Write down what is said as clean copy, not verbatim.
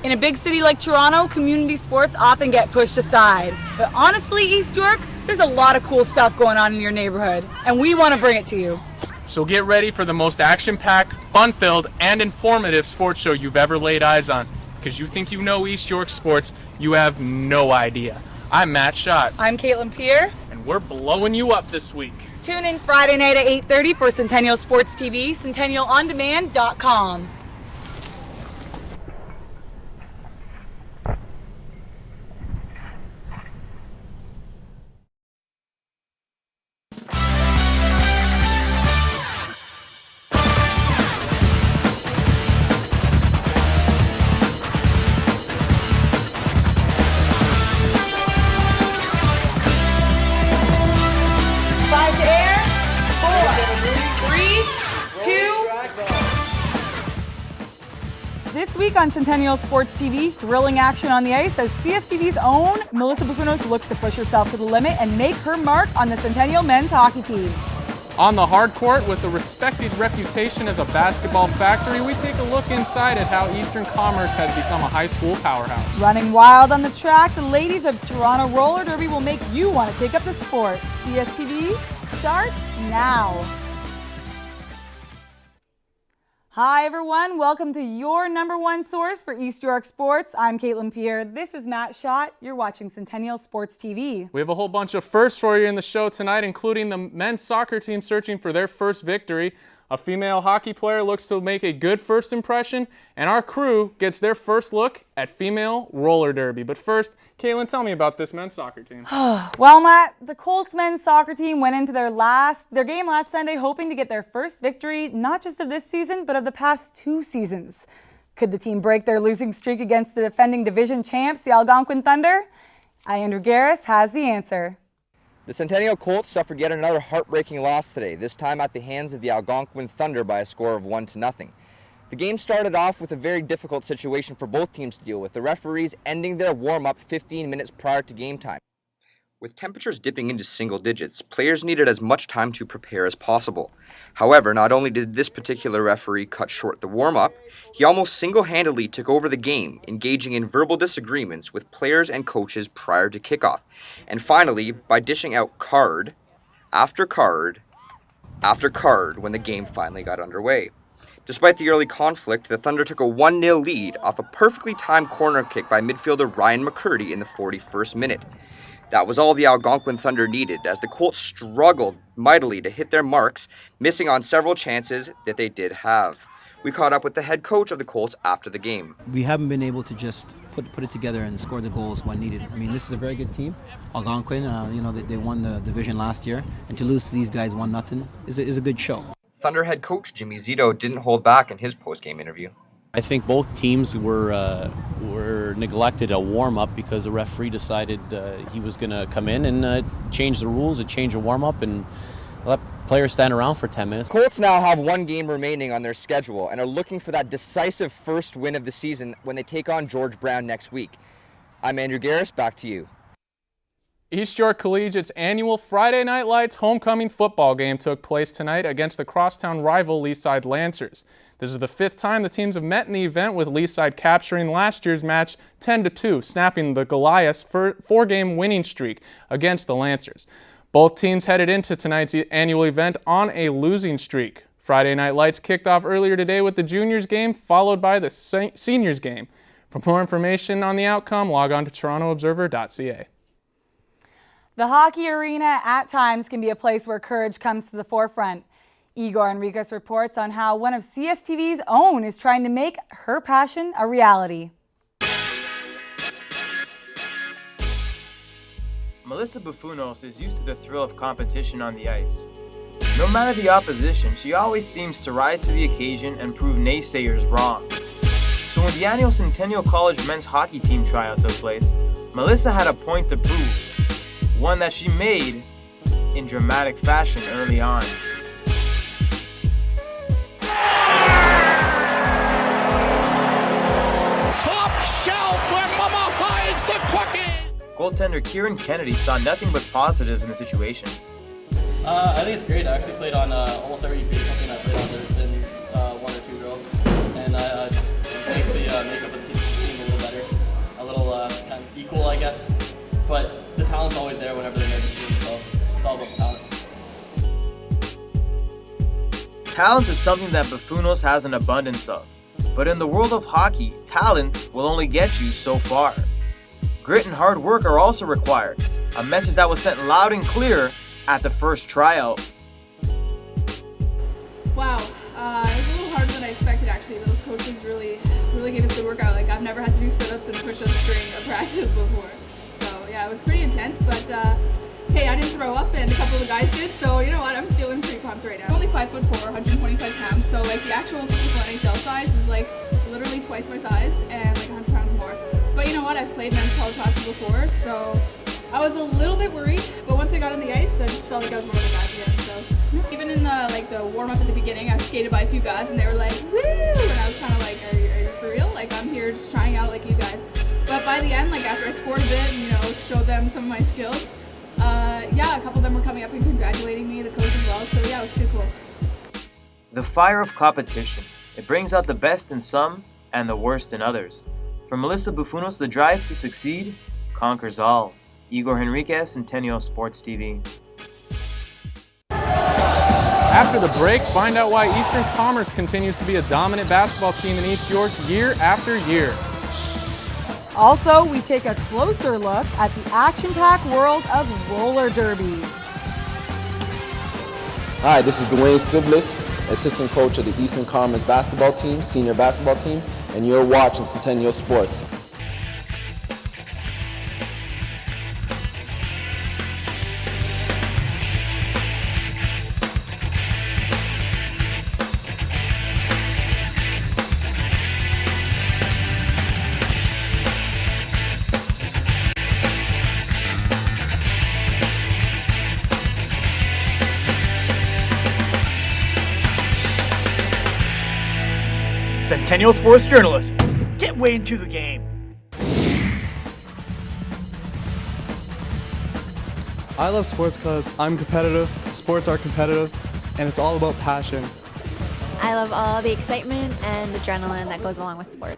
In a big city like Toronto, community sports often get pushed aside. But honestly, East York, there's a lot of cool stuff going on in your neighborhood, and we want to bring it to you. So get ready for the most action-packed, fun-filled, and informative sports show you've ever laid eyes on. Because you think you know East York sports, you have no idea. I'm Matt Schott. I'm Caitlin Pierre. And we're blowing you up this week. Tune in Friday night at 8:30 for Centennial Sports TV, centennialondemand.com. This week on Centennial Sports TV, thrilling action on the ice as CSTV's own Melissa Bukunos looks to push herself to the limit and make her mark on the Centennial men's hockey team. On the hard court, with a respected reputation as a basketball factory, we take a look inside at how Eastern Commerce has become a high school powerhouse. Running wild on the track, the ladies of Toronto Roller Derby will make you want to take up the sport. CSTV starts now. Hi everyone, welcome to your number one source for East York sports. I'm Caitlin Pierre. This is Matt Schott. You're watching Centennial Sports TV. We have a whole bunch of firsts for you in the show tonight, including the men's soccer team searching for their first victory. A female hockey player looks to make a good first impression, and our crew gets their first look at female roller derby. But first, Caitlin, tell me about this men's soccer team. Well, Matt, the Colts men's soccer team went into their game last Sunday hoping to get their first victory, not just of this season, but of the past 2 seasons. Could the team break their losing streak against the defending division champs, the Algonquin Thunder? Andrew Garris has the answer. The Centennial Colts suffered yet another heartbreaking loss today, this time at the hands of the Algonquin Thunder by a score of 1-0. The game started off with a very difficult situation for both teams to deal with, the referees ending their warm-up 15 minutes prior to game time. With temperatures dipping into single digits, players needed as much time to prepare as possible. However, not only did this particular referee cut short the warm-up, he almost single-handedly took over the game, engaging in verbal disagreements with players and coaches prior to kickoff. And finally, by dishing out card after card after card when the game finally got underway. Despite the early conflict, the Thunder took a 1-0 lead off a perfectly timed corner kick by midfielder Ryan McCurdy in the 41st minute. That was all the Algonquin Thunder needed, as the Colts struggled mightily to hit their marks, missing on several chances that they did have. We caught up with the head coach of the Colts after the game. We haven't been able to just put it together and score the goals when needed. I mean, this is a very good team. Algonquin, they won the division last year, and to lose to these guys 1-0 is a good show. Thunder head coach Jimmy Zito didn't hold back in his post-game interview. I think both teams were neglected a warm-up because the referee decided he was going to come in and change the rules, change a warm-up, and let players stand around for 10 minutes. Colts now have 1 game remaining on their schedule and are looking for that decisive first win of the season when they take on George Brown next week. I'm Andrew Garris, back to you. East York Collegiate's annual Friday Night Lights homecoming football game took place tonight against the crosstown rival Leaside Lancers. This is the 5th time the teams have met in the event, with Leaside capturing last year's match 10-2, snapping the Goliaths' 4-game winning streak against the Lancers. Both teams headed into tonight's annual event on a losing streak. Friday Night Lights kicked off earlier today with the juniors game, followed by the seniors game. For more information on the outcome, log on to torontoobserver.ca. The hockey arena at times can be a place where courage comes to the forefront. Igor Enriquez reports on how one of CSTV's own is trying to make her passion a reality. Melissa Bukunos is used to the thrill of competition on the ice. No matter the opposition, she always seems to rise to the occasion and prove naysayers wrong. So when the annual Centennial College men's hockey team tryout took place, Melissa had a point to prove, one that she made in dramatic fashion early on. Top shelf where Mama hides the cookie! Goaltender Kieran Kennedy saw nothing but positives in the situation. I think it's great. I actually played on almost every team. Something I played on. There's been 1 or 2 girls, and I make the makeup of the team a little but the talent's always there whenever they make a team, so it's all about the talent. Talent is something that Buffonos has an abundance of, but in the world of hockey, talent will only get you so far. Grit and hard work are also required, a message that was sent loud and clear at the first tryout. Wow, it was a little harder than I expected actually. Those coaches really gave us a good workout. Like I've never had to do sit-ups and push-ups during a practice before. So yeah, it was pretty intense, but hey, I didn't throw up and a couple of the guys did, so you know what, I'm feeling pretty pumped right now. I'm only 5'4", 125 pounds, so like the actual typical NHL size is like literally twice my size and like 100 pounds more. But you know what, I've played men's college hockey before, so I was a little bit worried, but once I got on the ice, I just felt like I was more than that again. So even in the warm-up at the beginning, I was skated by a few guys and they were like, woo! And I was kind of like, are you for real? Like I'm here just trying out like you guys. But by the end, like after I scored a bit and you know showed them some of my skills, yeah, a couple of them were coming up and congratulating me, the coach as well. So yeah, it was pretty cool. The fire of competition. It brings out the best in some and the worst in others. For Melissa Buffonos, the drive to succeed conquers all. Igor Henriquez, Centennial Sports TV. After the break, find out why Eastern Commerce continues to be a dominant basketball team in East York year after year. Also, we take a closer look at the action-packed world of roller derby. Hi, this is Dwayne Siblis, assistant coach of the Eastern Commerce basketball team, senior basketball team, and you're watching Centennial Sports. Centennial Sports Journalism. Get way into the game. I love sports because I'm competitive, sports are competitive, and it's all about passion. I love all the excitement and adrenaline that goes along with sports.